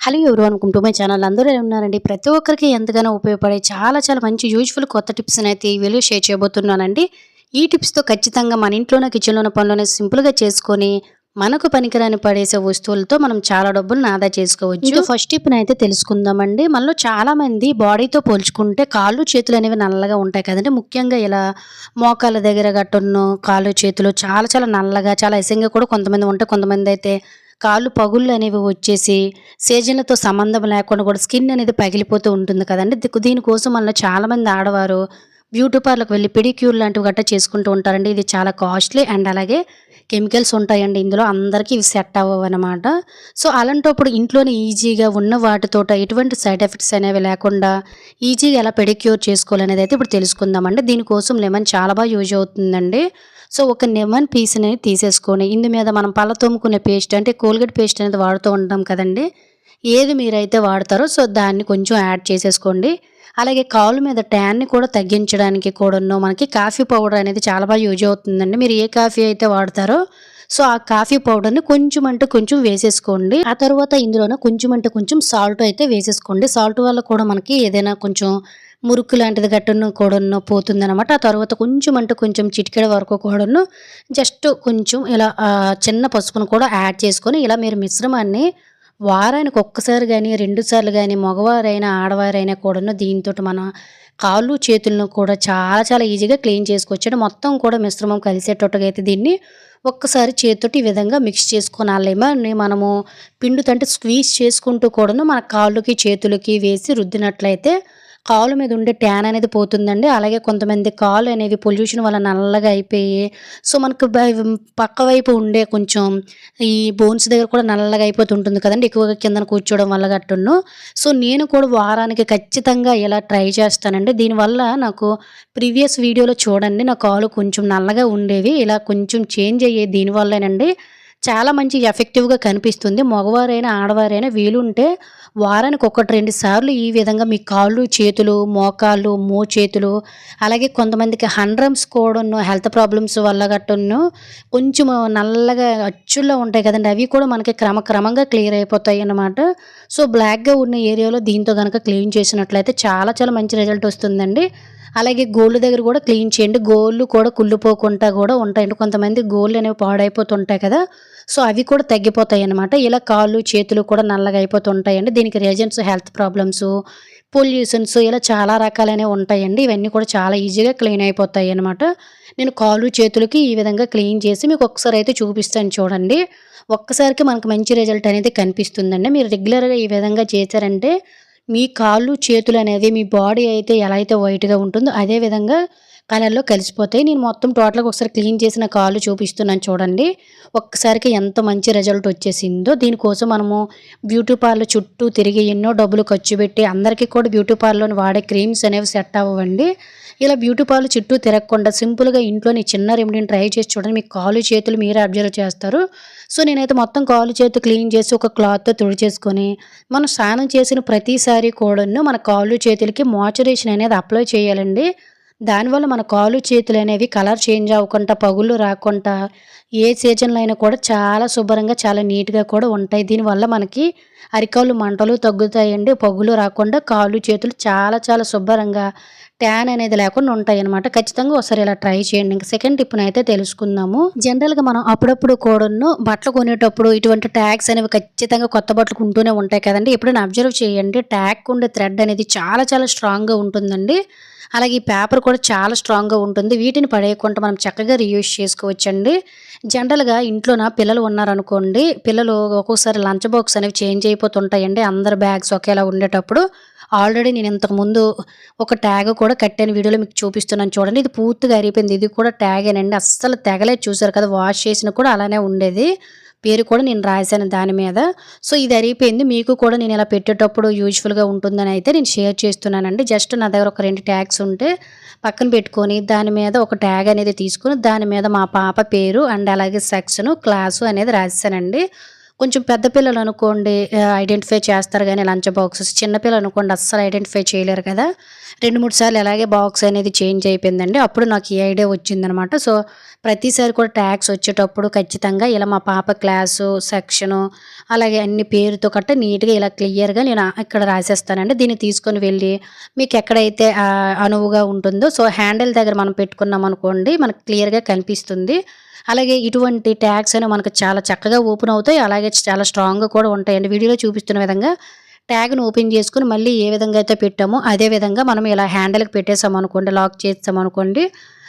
Hello ఎవరు అనుకుంటూ my channel అందరూ ఎలా ఉన్నారండి. ప్రతి ఒక్కరికి ఎంతగానో ఉపయోగపడే చాలా మంచి యూజ్ఫుల్ కొత్త టిప్స్ అయితే ఈ వీడియో షేర్ చేయబోతున్నానండి. ఈ టిప్స్తో ఖచ్చితంగా మన ఇంట్లోనే కిచెన్లోని పనులను సింపుల్గా చేసుకొని మనకు పనికిరాని పడేసే వస్తువులతో మనం చాలా డబ్బులను ఆదా చేసుకోవచ్చు. ఫస్ట్ టిప్ అయితే తెలుసుకుందామండి. మనలో చాలా మంది బాడీతో పోల్చుకుంటే కాళ్ళు చేతులు అనేవి నల్లగా ఉంటాయి కదండి. ముఖ్యంగా ఇలా మోకాళ్ళ దగ్గర గట్టును కాళ్ళు చేతులు చాలా నల్లగా చాలా అసహ్యంగా కూడా కొంతమంది ఉంటాయి. కొంతమంది అయితే కాళ్ళు పగుళ్ళు అనేవి వచ్చేసి సీజన్లతో సంబంధం లేకుండా కూడా స్కిన్ అనేది పగిలిపోతూ ఉంటుంది కదండి. దీనికోసం మనలో చాలామంది ఆడవారు బ్యూటీ పార్లర్కి వెళ్ళి పెడిక్యూర్ లాంటివి గట్టా చేసుకుంటూ ఉంటారండి. ఇది చాలా కాస్ట్లీ అండ్ అలాగే కెమికల్స్ ఉంటాయండి ఇందులో. అందరికీ ఇవి సెట్ అవ్వవన్నమాట. సో అలాంటప్పుడు ఇంట్లోనే ఈజీగా ఉన్న వాటితోట ఎటువంటి సైడ్ ఎఫెక్ట్స్ అనేవి లేకుండా ఈజీగా ఎలా పెడిక్యూర్ చేసుకోవాలనేది అయితే ఇప్పుడు తెలుసుకుందామండి. దీనికోసం లెమన్ చాలా బాగా యూజ్ అవుతుందండి. సో ఒక లెమన్ పీస్ని తీసేసుకొని ఇందు మీద మనం పళ్ళ తోముకునే పేస్ట్ అంటే కోల్గేట్ పేస్ట్ అనేది వాడుతూ ఉంటాం కదండి. ఏది మీరైతే వాడతారో సో దాన్ని కొంచెం యాడ్ చేసేసుకోండి. అలాగే కాలు మీద ట్యాన్ని కూడా తగ్గించడానికి కూడాను మనకి కాఫీ పౌడర్ అనేది చాలా బాగా యూజ్ అవుతుందండి. మీరు ఏ కాఫీ అయితే వాడతారో సో ఆ కాఫీ పౌడర్ని కొంచెం అంటే కొంచెం వేసేసుకోండి. ఆ తర్వాత ఇందులోనే కొంచెం అంటే కొంచెం సాల్ట్ అయితే వేసేసుకోండి. సాల్ట్ వల్ల కూడా మనకి ఏదైనా కొంచెం మురుకు లాంటిది గట్టును కూడాను పోతుందనమాట. ఆ తర్వాత కొంచెం అంటే కొంచెం చిటికెడ వరకు కూడాను జస్ట్ కొంచెం ఇలా చిన్న పసుపును కూడా యాడ్ చేసుకొని ఇలా మీరు మిశ్రమాన్ని వారానికి ఒక్కసారి గానీ, 2 సార్లు గానీ మగవారైనా, ఆడవారైనా కూడాను దీనితోటి మన కాళ్ళు, చేతులను కూడా చాలా ఈజీగా క్లీన్ చేసుకోవచ్చండి. మొత్తం కూడా మిశ్రమం కలిసేటట్టుగా అయితే దీన్ని ఒక్కసారి చేత్తోటి ఈ విధంగా మిక్స్ చేసుకొని ఆ లెమన్‌ని మనము పిండుతంటే స్క్వీజ్ చేసుకుంటూ కూడాను మన కాళ్ళకి, చేతులకి వేసి రుద్దినట్లయితే కాళ్ళ మీద ఉండే ట్యాన్ అనేది పోతుందండి. అలాగే కొంతమంది కాళ్ళు అనేవి పొల్యూషన్ వల్ల నల్లగా అయిపోయి సో మనకు పక్క వైపు ఉండే కొంచెం ఈ బోన్స్ దగ్గర కూడా నల్లగా అయిపోతుంటుంది కదండీ. ఎక్కువగా కిందన కూర్చోవడం వల్ల గట్టును. సో నేను కూడా వారానికి ఖచ్చితంగా ఇలా ట్రై చేస్తానండి. దీనివల్ల నాకు ప్రీవియస్ వీడియోలో చూడండి నా కాళ్ళు కొంచెం నల్లగా ఉండేవి. ఇలా కొంచెం చేంజ్ అయ్యేది దీనివల్లేనండి. చాలా మంచి ఎఫెక్టివ్‌గా కనిపిస్తుంది. మగవారైనా, ఆడవారైనా వీలుంటే వారానికి 1, 2 సార్లు ఈ విధంగా మీ కాళ్ళు, చేతులు, మోకాళ్ళు, మోచేతులు అలాగే కొంతమందికి హ్యాండ్రమ్స్ కూడాను హెల్త్ ప్రాబ్లమ్స్ వల్ల గట్టును కొంచెం నల్లగా అచ్చుల్లో ఉంటాయి కదండీ. అవి కూడా మనకి క్రమంగా క్లియర్ అయిపోతాయన్నమాట. సో బ్లాక్‌గా ఉన్న ఏరియాలో దీంతో గనక క్లీన్ చేసినట్లయితే చాలా మంచి రిజల్ట్ వస్తుందండి. అలాగే గోళ్ళు దగ్గర కూడా క్లీన్ చేయండి. గోళ్ళు కూడా కుళ్ళిపోకుండా కూడా ఉంటాయండి. కొంతమంది గోళ్ళు అనేవి పాడైపోతుంటాయి కదా. సో అవి కూడా తగ్గిపోతాయన్నమాట. ఇలా కాళ్ళు, చేతులు కూడా నల్లగా అయిపోతుంటాయండి. దీనికి రీజన్స్ హెల్త్ ప్రాబ్లమ్స్, పొల్యూషన్స్ ఇలా చాలా రకాలైనవి ఉంటాయండి. ఇవన్నీ కూడా చాలా ఈజీగా క్లీన్ అయిపోతాయన్నమాట. నేను కాళ్ళు, చేతులకి ఈ విధంగా క్లీన్ చేసి మీకు ఒకసారి అయితే చూపిస్తాను చూడండి. ఒక్కసారికి మనకు మంచి రిజల్ట్ అనేది కనిపిస్తుందండి. మీరు రెగ్యులర్‌గా ఈ విధంగా చేశారంటే మీ కాళ్ళు, చేతులు అనేవి మీ బాడీ అయితే ఎలా అయితే వైట్‌గా ఉంటుందో అదే విధంగా కలర్‌లో కలిసిపోతాయి. నేను మొత్తం టోటల్‌గా ఒకసారి క్లీన్ చేసిన కాళ్ళు చూపిస్తున్నాను చూడండి. ఒక్కసారికి ఎంత మంచి రిజల్ట్ వచ్చేసిందో. దీనికోసం మనము బ్యూటీ పార్లర్ చుట్టూ తిరిగి ఎన్నో డబ్బులు ఖర్చు పెట్టి అందరికీ కూడా బ్యూటీ పార్లర్‌లోని వాడే క్రీమ్స్ అనేవి సెట్ అవ్వవండి. ఇలా బ్యూటీ పార్లర్ చుట్టూ తిరగకుండా సింపుల్‌గా ఇంట్లోని చిన్న రెమెడీని ట్రై చేసి చూడండి. మీ కాళ్ళు, చేతులు మీరే అబ్జర్వ్ చేస్తారు. సో నేనైతే మొత్తం కాళ్ళు, చేతులు క్లీన్ చేసి ఒక క్లాత్‌తో తుడిచేసుకొని మనం స్నానం చేసిన ప్రతిసారి కూడాను మన కాళ్ళు, చేతులకి మాయిశ్చరైజేషన్ అనేది అప్లై చేయాలండి. దానివల్ల మన కాళ్ళు, చేతులు అనేవి కలర్ చేంజ్ అవ్వకుండా, పగుళ్ళు రాకుండా ఏ సీజన్‌లో అయినా కూడా చాలా శుభ్రంగా, చాలా నీట్‌గా కూడా ఉంటాయి. దీనివల్ల మనకి అరికాళ్ళు మంటలు తగ్గుతాయండి. పగులు రాకుండా కాళ్ళు, చేతులు చాలా శుభ్రంగా ట్యాన్ అనేది లేకుండా ఉంటాయన్నమాట. ఖచ్చితంగా ఒకసారి ఇలా ట్రై చేయండి. ఇంక సెకండ్ టిప్‌నైతే తెలుసుకుందాము. జనరల్‌గా మనం అప్పుడప్పుడు కూడాను బట్టలు కొనేటప్పుడు ఇటువంటి ట్యాగ్స్ అనేవి ఖచ్చితంగా కొత్త బట్టలు ఉంటూనే ఉంటాయి కదండీ. ఎప్పుడైనా అబ్జర్వ్ చేయండి. ట్యాగ్‌కి ఉండే థ్రెడ్ అనేది చాలా స్ట్రాంగ్‌గా ఉంటుందండి. అలాగే ఈ పేపర్ కూడా చాలా స్ట్రాంగ్‌గా ఉంటుంది. వీటిని పడేయకుండా మనం చక్కగా రీయూజ్ చేసుకోవచ్చండి. జనరల్‌గా ఇంట్లోన పిల్లలు ఉన్నారనుకోండి, పిల్లలు ఒక్కొక్కసారి లంచ్ బాక్స్ అనేవి చేంజ్ అయిపోతుంటాయండి. అందరి బ్యాగ్స్ ఒకేలా ఉండేటప్పుడు ఆల్రెడీ నేను ఇంతకుముందు ఒక ట్యాగ్ కూడా కట్టాను. వీడియోలో మీకు చూపిస్తున్నాను చూడండి. ఇది పూర్తిగా అరిగిపోయింది. ఇది కూడా ట్యాగేనండి. అస్సలు తెగలేదు చూసారు కదా. వాష్ చేసినా కూడా అలానే ఉండేది. పేరు కూడా నేను రాశాను దాని మీద. సో ఇది అరిగిపోయింది. మీకు కూడా నేను ఇలా పెట్టేటప్పుడు యూజ్‌ఫుల్‌గా ఉంటుందని అయితే నేను షేర్ చేస్తున్నానండి. జస్ట్ నా దగ్గర ఒక 2 ట్యాగ్స్ ఉంటే పక్కన పెట్టుకొని దాని మీద ఒక ట్యాగ్ అనేది తీసుకొని దాని మీద మా పాప పేరు అండ్ అలాగే సెక్షన్, క్లాసు అనేది రాసేసానండి. కొంచెం పెద్ద పిల్లలు అనుకోండి ఐడెంటిఫై చేస్తారు గానీ లంచ్ బాక్సెస్. చిన్న పిల్లలు అనుకోండి అస్సలు ఐడెంటిఫై చేయలేరు కదా. 2, 3 సార్లు అలాగే బాక్స్ అనేది చేంజ్ అయిపోయిందండి. అప్పుడు నాకు ఈ ఐడియా వచ్చిందనమాట. సో ప్రతిసారి కూడా ట్యాగ్స్ వచ్చేటప్పుడు ఖచ్చితంగా ఇలా మా పాప క్లాసు, సెక్షను అలాగే అన్ని పేరుతో గట్టా నీట్‌గా ఇలా క్లియర్‌గా నేను ఇక్కడ రాసేస్తానండి. దీన్ని తీసుకొని వెళ్ళి మీకు ఎక్కడైతే అనువుగా ఉంటుందో సో హ్యాండిల్ దగ్గర మనం పెట్టుకున్నామనుకోండి మనకు క్లియర్‌గా కనిపిస్తుంది. అలాగే ఇటువంటి ట్యాగ్స్ అనేవి మనకు చాలా చక్కగా ఓపెన్ అవుతాయి. అలాగే చాలా స్ట్రాంగ్‌గా కూడా ఉంటాయండి. వీడియోలో చూపిస్తున్న విధంగా ట్యాగ్‌ని ఓపెన్ చేసుకొని మళ్ళీ ఏ విధంగా అయితే పెట్టామో అదే విధంగా మనం ఇలా హ్యాండిల్‌కి పెట్టేసామనుకోండి, లాక్ చేసామనుకోండి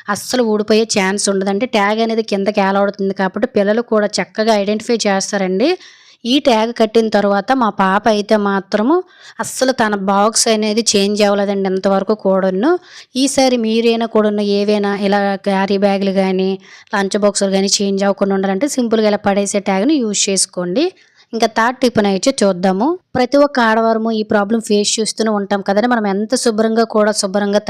అస్సలు ఊడిపోయే ఛాన్స్ ఉండదండి. ట్యాగ్ అనేది కిందకి ఏలాడుతుంది కాబట్టి పిల్లలు కూడా చక్కగా ఐడెంటిఫై చేస్తారండి. ఈ ట్యాగ్ కట్టిన తర్వాత మా పాప అయితే మాత్రము అస్సలు తన బాక్స్ అనేది చేంజ్ అవ్వలేదండి ఇంతవరకు కూడాను. ఈసారి మీరైనా కూడాను ఏవైనా ఇలా క్యారీ బ్యాగులు గానీ, లంచ్ బాక్సులు గానీ చేంజ్ అవ్వకుండా ఉండాలంటే సింపుల్‌గా ఇలా పడేసే ట్యాగ్‌ని యూజ్ చేసుకోండి. ఇంకా థర్డ్ టిప్‌నైతే చూద్దాము. ప్రతి ఒక్క ఆడవారము ఈ ప్రాబ్లమ్ ఫేస్ చేస్తూనే ఉంటాం కదండీ! మనం ఎంత శుభ్రంగా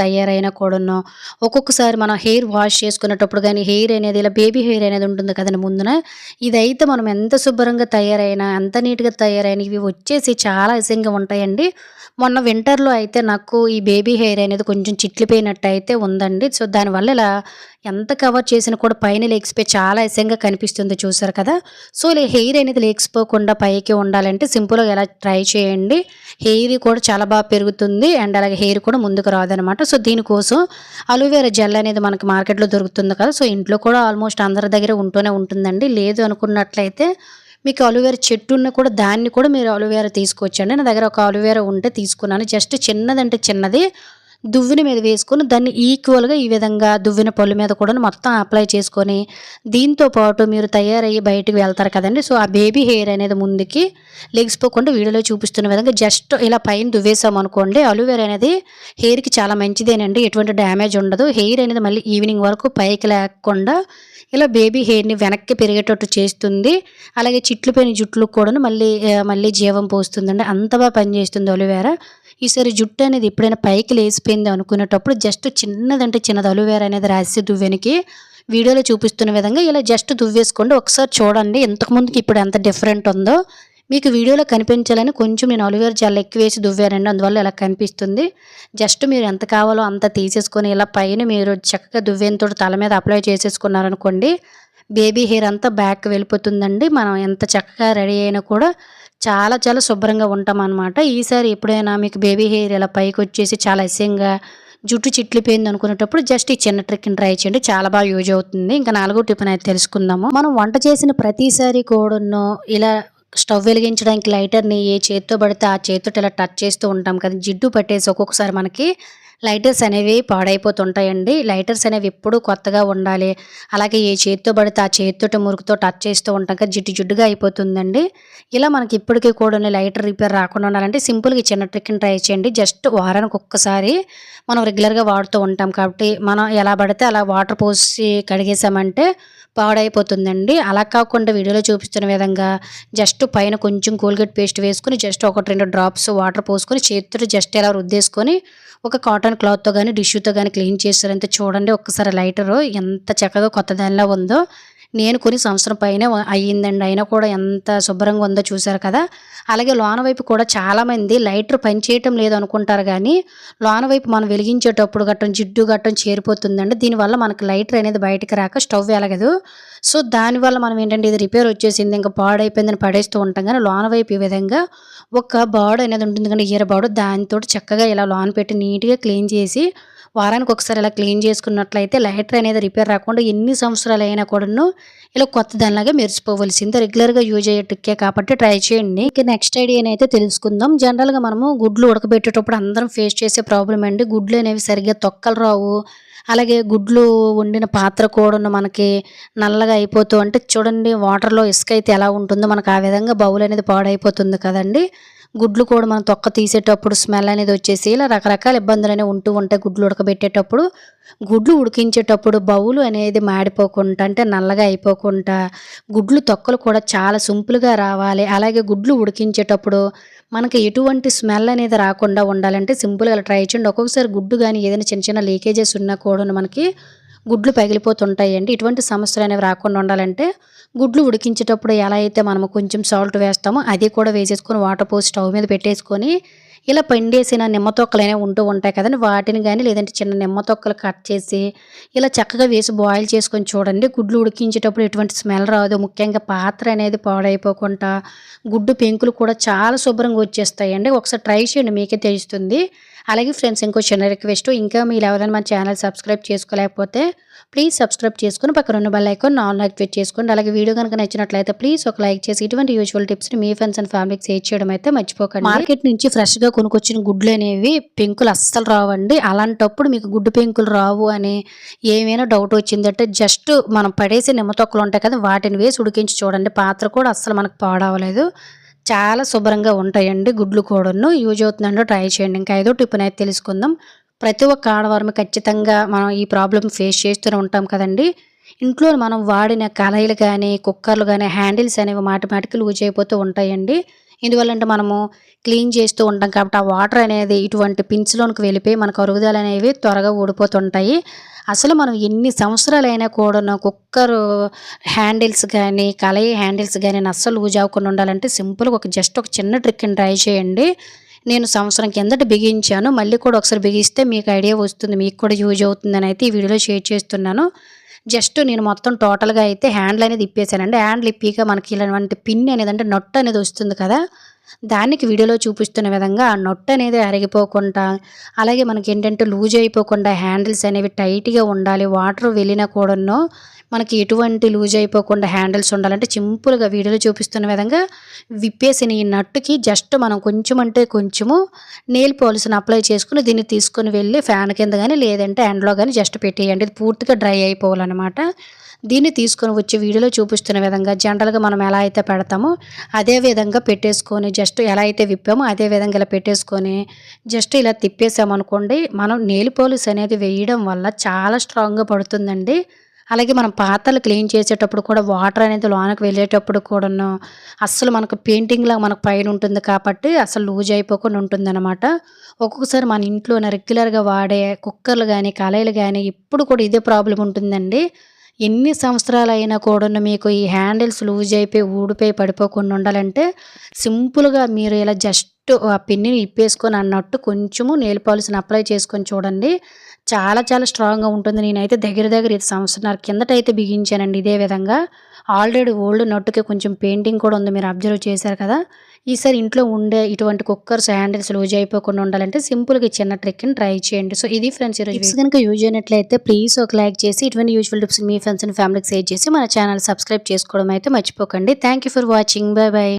తయారైనా కూడాను ఒక్కొక్కసారి మనం హెయిర్ వాష్ చేసుకునేటప్పుడు గానీ, హెయిర్ అనేది ఇలా బేబీ హెయిర్ అనేది ఉంటుంది కదండీ ముందున. ఇదైతే మనం ఎంత శుభ్రంగా తయారైనా, ఎంత నీట్‌గా తయారైనా ఇవి వచ్చేసి చాలా అసహ్యంగా ఉంటాయండి. మొన్న వింటర్‌లో అయితే నాకు ఈ బేబీ హెయిర్ అనేది కొంచెం చిట్లిపోయినట్టయితే ఉందండి. సో, దానివల్ల ఇలా ఎంత కవర్ చేసినా కూడా పైన లెగిసిపోయి చాలా అసహ్యంగా కనిపిస్తుంది చూసారు కదా! సో, ఇలా హెయిర్ అనేది లేచిపోకుండా పైకి ఉండాలంటే సింపుల్‌గా ఇలా ట్రై చేయండి. హెయిర్ కూడా చాలా బాగా పెరుగుతుంది. అండ్ అలాగే హెయిర్ కూడా ముందుకు రాదనమాట. సో, దీనికోసం అలోవెరా జెల్ అనేది మనకి మార్కెట్‌లో దొరుకుతుంది కదా! సో, ఇంట్లో కూడా ఆల్మోస్ట్ అందరి దగ్గర ఉంటూనే ఉంటుందండి. లేదు అనుకున్నట్లయితే మీకు అలోవెరా చెట్టు ఉన్నా కూడా దాన్ని కూడా మీరు అలోవెరా తీసుకోవచ్చండి. నా దగ్గర ఒక అలోవెరా ఉంటే తీసుకున్నాను. జస్ట్ చిన్నదంటే చిన్నది దువ్వెన మీద వేసుకొని దాన్ని ఈక్వల్‌గా ఈ విధంగా దువ్వెన పళ్ళు మీద కూడా మొత్తం అప్లై చేసుకొని, దీంతో పాటు మీరు తయారయ్యి బయటికి వెళ్తారు కదండీ! సో, ఆ బేబీ హెయిర్ అనేది ముందుకి లెగిసిపోకుండా వీడియోలో చూపిస్తున్న విధంగా జస్ట్ ఇలా పైన దువ్వేసామనుకోండి, అలోవెరా అనేది హెయిర్‌కి చాలా మంచిదేనండి. ఎటువంటి డ్యామేజ్ ఉండదు. హెయిర్ అనేది మళ్ళీ ఈవినింగ్ వరకు పైకి లేకుండా ఇలా బేబీ హెయిర్‌ని వెనక్కి పెరిగేటట్టు చేస్తుంది. అలాగే చిట్లిపోయిన జుట్టులకు కూడాను మళ్ళీ జీవం పోస్తుందండి. అంత బాగా పనిచేస్తుంది అలోవెరా. ఈసారి జుట్టు అనేది ఎప్పుడైనా పైకి లేసిపోయింది అనుకునేటప్పుడు జస్ట్ చిన్నదంటే చిన్నది అలోవెరా అనేది రాసి దువ్వెనకి వీడియోలో చూపిస్తున్న విధంగా ఇలా జస్ట్ దువ్వేసుకోండి. ఒకసారి చూడండి ఇంతకుముందుకి ఇప్పుడు ఎంత డిఫరెంట్ ఉందో. మీకు వీడియోలో కనిపించాలని కొంచెం నేను అలోవెరా జెల్ ఎక్కువేసి దువ్వానండి. అందువల్ల ఇలా కనిపిస్తుంది. జస్ట్ మీరు ఎంత కావాలో అంత తీసేసుకొని ఇలా పైన మీరు చక్కగా దువ్వెనతోటి తల మీద అప్లై చేసేసుకున్నారనుకోండి, బేబీ హెయిర్ అంతా బ్యాక్‌కి వెళ్ళిపోతుందండి. మనం ఎంత చక్కగా రెడీ అయినా కూడా చాలా చాలా శుభ్రంగా ఉంటామనమాట. ఈసారి ఎప్పుడైనా మీకు బేబీ హెయిర్ ఇలా పైకొచ్చేసి చాలా అసహ్యంగా జుట్టు చిట్లిపోయింది అనుకునేటప్పుడు జస్ట్ ఈ చిన్న ట్రిక్‌ని ట్రై చేయండి. చాలా బాగా యూజ్ అవుతుంది. ఇంకా నాలుగో టిప్‌నైతే తెలుసుకుందాము. మనం వంట చేసిన ప్రతిసారి కూడాను ఇలా స్టవ్ వెలిగించడానికి లైటర్‌ని ఏ చేత్తో పడితే ఆ చేత్తోటి ఇలా టచ్ చేస్తూ ఉంటాం కదా! జిడ్డు పట్టేసి ఒక్కొక్కసారి మనకి లైటర్స్ అనేవి పాడైపోతుంటాయండి. లైటర్స్ అనేవి ఎప్పుడూ కొత్తగా ఉండాలి. అలాగే ఏ చేత్తో పడితే ఆ చేత్తోటి మురుకుతో టచ్ చేస్తూ ఉంటాం కదా! జిడ్డుగా అయిపోతుందండి. ఇలా మనకి ఇప్పటికి కూడాను లైటర్ రిపేర్ రాకుండా ఉండాలంటే సింపుల్‌గా ఈ చిన్న ట్రిక్‌ని ట్రై చేయండి. జస్ట్ వారానికి ఒక్కసారి మనం రెగ్యులర్‌గా వాడుతూ ఉంటాం కాబట్టి మనం ఎలా పడితే అలా వాటర్ పోసి కడిగేసామంటే పాడైపోతుందండి. అలా కాకుండా వీడియోలో చూపిస్తున్న విధంగా జస్ట్ పైన కొంచెం కోల్గేట్ పేస్ట్ వేసుకొని జస్ట్ 1, 2 డ్రాప్స్ వాటర్ పోసుకొని చేత్తోటి జస్ట్ ఇలా రుద్దేసుకొని ఒక కాటన్ క్లాత్‌తో గానీ, టిష్యూతో గానీ క్లీన్ చేశారంటే చూడండి ఒక్కసారి లైటరు ఎంత చక్కగా కొత్త దానిలా ఉందో. నేను కొని సంవత్సరం పైనే అయ్యిందండి. అయినా కూడా ఎంత శుభ్రంగా ఉందో చూసారు కదా! అలాగే లోన వైపు కూడా చాలామంది లైటర్ పనిచేయటం లేదనుకుంటారు గానీ, లోన వైపు మనం వెలిగించేటప్పుడు జిడ్డు చేరిపోతుందండి. దీనివల్ల మనకు లైటర్ అనేది బయటికి రాక స్టవ్ ఎలగదు. సో, దానివల్ల మనం ఏంటంటే ఇది రిపేర్ వచ్చేసింది ఇంక పాడైపోయిందని పడేస్తూ ఉంటాం గానీ, లోన వైపు ఈ విధంగా ఒక బాడ్ అనేది ఉంటుంది కండి ఈర బాడు దానితోటి చక్కగా ఇలా లోన పెట్టి నీట్‌గా క్లీన్ చేసి వారానికి ఒకసారి ఇలా క్లీన్ చేసుకున్నట్లయితే లైటర్ అనేది రిపేర్ రాకుండా ఎన్ని సంవత్సరాలైనా కూడాను ఇలా కొత్త దానిలాగా మెరిసిపోవలసిందే. రెగ్యులర్‌గా యూజ్ అయ్యే ట్రిక్కే కాబట్టి ట్రై చేయండి. ఇక నెక్స్ట్ ఐడియానైతే తెలుసుకుందాం. జనరల్‌గా మనము గుడ్లు ఉడకబెట్టేటప్పుడు అందరం ఫేస్ చేసే ప్రాబ్లమ్ అండి. గుడ్లు అనేవి సరిగ్గా తొక్కలు రావు. అలాగే గుడ్లు వండిన పాత్ర కూడాను మనకి నల్లగా అయిపోతూ అంటే చూడండి వాటర్‌లో ఇసుక అయితే ఎలా ఉంటుందో మనకు ఆ విధంగా బౌల్ అనేది పాడైపోతుంది కదండీ! గుడ్లు కూడా మనం తొక్క తీసేటప్పుడు స్మెల్ అనేది వచ్చేసి ఇలా రకరకాల ఇబ్బందులనేవి ఉంటూ ఉంటాయి గుడ్లు ఉడకబెట్టేటప్పుడు. గుడ్లు ఉడికించేటప్పుడు బౌలు అనేది మాడిపోకుండా అంటే నల్లగా అయిపోకుండా గుడ్లు తొక్కలు కూడా చాలా సింపుల్‌గా రావాలి. అలాగే గుడ్లు ఉడికించేటప్పుడు మనకి ఎటువంటి స్మెల్ అనేది రాకుండా ఉండాలంటే సింపుల్‌గా అలా ట్రై చేయండి. ఒక్కొక్కసారి గుడ్డు గానీ ఏదైనా చిన్న చిన్న లీకేజెస్ ఉన్నా కూడాను మనకి గుడ్లు పగిలిపోతుంటాయండి. ఇటువంటి సమస్యలనేవి రాకుండా ఉండాలంటే గుడ్లు ఉడికించేటప్పుడు ఎలా అయితే మనము కొంచెం సాల్ట్ వేస్తామో అది కూడా వేసేసుకొని వాటర్ పోసి స్టవ్ మీద పెట్టేసుకొని ఇలా పిండేసిన నిమ్మ తొక్కలనేవి ఉంటూ ఉంటాయి కదండీ! వాటిని గాని లేదంటే చిన్న నిమ్మ తొక్కలు కట్ చేసి ఇలా చక్కగా వేసి బాయిల్ చేసుకొని చూడండి. గుడ్లు ఉడికించేటప్పుడు ఎటువంటి స్మెల్ రాదు. ముఖ్యంగా పాత్ర అనేది పాడైపోకుండా గుడ్డు పెంకులు కూడా చాలా శుభ్రంగా వచ్చేస్తాయండి. ఒకసారి ట్రై చేయండి మీకే తెలుస్తుంది. అలాగే ఫ్రెండ్స్ ఇంకో చిన్న రిక్వెస్ట్ ఇంకా మీరు ఎవరైనా మన ఛానల్ సబ్స్క్రైబ్ చేసుకోలేకపోతే ప్లీజ్ సబ్స్క్రైబ్ చేసుకొని పక్కన ఉన్న బెల్ ఐకాన్ ఆల్ యాక్టివేట్ చేసుకోండి. అలాగే వీడియో కనుక నచ్చినట్లయితే ప్లీజ్ ఒక లైక్ చేసి ఇటువంటి యూజువల్ టిప్స్‌ని మీ ఫ్రెండ్స్ అండ్ ఫ్యామిలీకి షేర్ చేయడం అయితే మర్చిపోకండి. మార్కెట్ నుంచి ఫ్రెష్‌గా కొనుక్కొచ్చిన గుడ్లు అనేవి పెంకులు అస్సలు రావండి. అలాంటప్పుడు మీకు గుడ్డు పెంకులు రావు అని ఏమైనా డౌట్ వచ్చిందంటే జస్ట్ మనం పడేసే నిమ్మ తొక్కలు ఉంటాయి కదా వాటిని వేసి ఉడికించి చూడండి. పాత్ర కూడా అస్సలు మనకు పాడవలేదు. చాలా శుభ్రంగా ఉంటాయండి గుడ్లు కూడాను. యూజ్ అవుతుందంటే ట్రై చేయండి. ఇంకా ఐదో టిప్‌నైతే తెలుసుకుందాం. ప్రతి ఒక్క ఆడవారము ఖచ్చితంగా మనం ఈ ప్రాబ్లమ్ ఫేస్ చేస్తూనే ఉంటాం కదండీ! ఇంట్లో మనం వాడిన కళాయిలు గానీ, కుక్కర్‌లు గానీ, హ్యాండిల్స్ అనేవి మాటి మాటికి లూజ్ అయిపోతూ ఉంటాయండి. ఎందువల్లంటే మనము క్లీన్ చేస్తూ ఉంటాం కాబట్టి ఆ వాటర్ అనేది ఇటువంటి పిన్స్‌లోనికి వెళ్ళిపోయి మనకు అరుగుదలనేవి త్వరగా ఊడిపోతుంటాయి. అసలు మనం ఎన్ని సంవత్సరాలైనా కూడాను కుక్కరు హ్యాండిల్స్ గానీ, కళాయి హ్యాండిల్స్ గానీ అస్సలు లూజ్ అవ్వకుండా ఉండాలంటే సింపుల్‌గా జస్ట్ ఒక చిన్న ట్రిక్‌ని ట్రై చేయండి. నేను సంవత్సరం కిందట బిగించాను. మళ్ళీ కూడా ఒకసారి బిగిస్తే మీకు ఐడియా వస్తుంది. మీకు కూడా యూజ్ అవుతుందని అయితే ఈ వీడియోలో షేర్ చేస్తున్నాను. జస్ట్ నేను మొత్తం టోటల్‌గా అయితే హ్యాండిల్ అనేది ఇప్పేసానండి. హ్యాండిల్ ఇప్పిగా మనకి ఇలాంటి పిన్ అనేది అంటే నట్టు అనేది వస్తుంది కదా! దానికి వీడియోలో చూపిస్తున్న విధంగా ఆ నట్టు అనేది అరిగిపోకుండా, అలాగే మనకేంటంటే లూజ్ అయిపోకుండా హ్యాండిల్స్ అనేవి టైట్‌గా ఉండాలి. వాటర్ వెళ్ళినా కూడాను మనకి ఎటువంటి లూజ్ అయిపోకుండా హ్యాండిల్స్ ఉండాలంటే సింపుల్‌గా వీడియోలో చూపిస్తున్న విధంగా విప్పేసిన ఈ నట్టుకి జస్ట్ మనం కొంచెం అంటే కొంచెము నెయిల్ పాలిష్‌ని అప్లై చేసుకొని దీన్ని తీసుకొని వెళ్ళి ఫ్యాన్ కింద గానీ లేదంటే ఎండలో గానీ జస్ట్ పెట్టేయండి. ఇది పూర్తిగా డ్రై అయిపోవాలనమాట. దీన్ని తీసుకొని వచ్చి వీడియోలో చూపిస్తున్న విధంగా జనరల్‌గా మనం ఎలా అయితే పెడతామో అదే విధంగా పెట్టేసుకొని జస్ట్ ఎలా అయితే విప్పామో అదే విధంగా ఇలా పెట్టేసుకొని జస్ట్ ఇలా తిప్పేసామనుకోండి మనం నెయిల్ పాలిష్ అనేది వేయడం వల్ల చాలా స్ట్రాంగ్‌గా పడుతుందండి. అలాగే మనం పాత్రలు క్లీన్ చేసేటప్పుడు కూడా వాటర్ అనేది లోనకి వెళ్ళేటప్పుడు కూడాను అస్సలు మనకు పెయింటింగ్‌లా మనకు పైన ఉంటుంది కాబట్టి అసలు లూజ్ అయిపోకుండా ఉంటుందన్నమాట. ఒక్కొక్కసారి మన ఇంట్లోనే రెగ్యులర్‌గా వాడే కుక్కర్‌లు గానీ, కళాయిలు గానీ ఎప్పుడు కూడా ఇదే ప్రాబ్లమ్ ఉంటుందండి. ఎన్ని సంవత్సరాలైనా కూడాను మీకు ఈ హ్యాండిల్స్ లూజ్ అయిపోయి, ఊడిపోయి పడిపోకుండా ఉండాలంటే సింపుల్‌గా మీరు ఇలా జస్ట్ ఆ పిన్నిని ఇప్పేసుకొని అన్నట్టు కొంచెము నెయిల్ పాలిష్‌ని అప్లై చేసుకొని చూడండి. చాలా చాలా స్ట్రాంగ్‌గా ఉంటుంది. నేనైతే దగ్గర దగ్గర ఇది సంవత్సరన్నర కిందటైతే బిగించానండి ఇదే విధంగా. ఆల్రెడీ ఓల్డ్ నట్టుకి కొంచెం పెయింటింగ్ కూడా ఉంది. మీరు అబ్జర్వ్ చేశారు కదా! ఈసారి ఇంట్లో ఉండే ఇటువంటి కుక్కర్స్ హ్యాండిల్స్ లూజ్ అయిపోకుండా ఉండాలంటే సింపుల్‌గా ఈ చిన్న ట్రిక్‌ని ట్రై చేయండి. సో ఇది ఫ్రెండ్స్ ఈరోజు టిప్స్ గనుక యూజ్ అయినట్లయితే ప్లీజ్ ఒక లైక్ చేసి ఇటువంటి useful tips me friends and ఫ్యామిలీకి షేర్ చేసి మన ఛానల్ సబ్స్క్రైబ్ చేసుకోవడం అయితే మర్చిపోకండి. Thank you for watching. By by.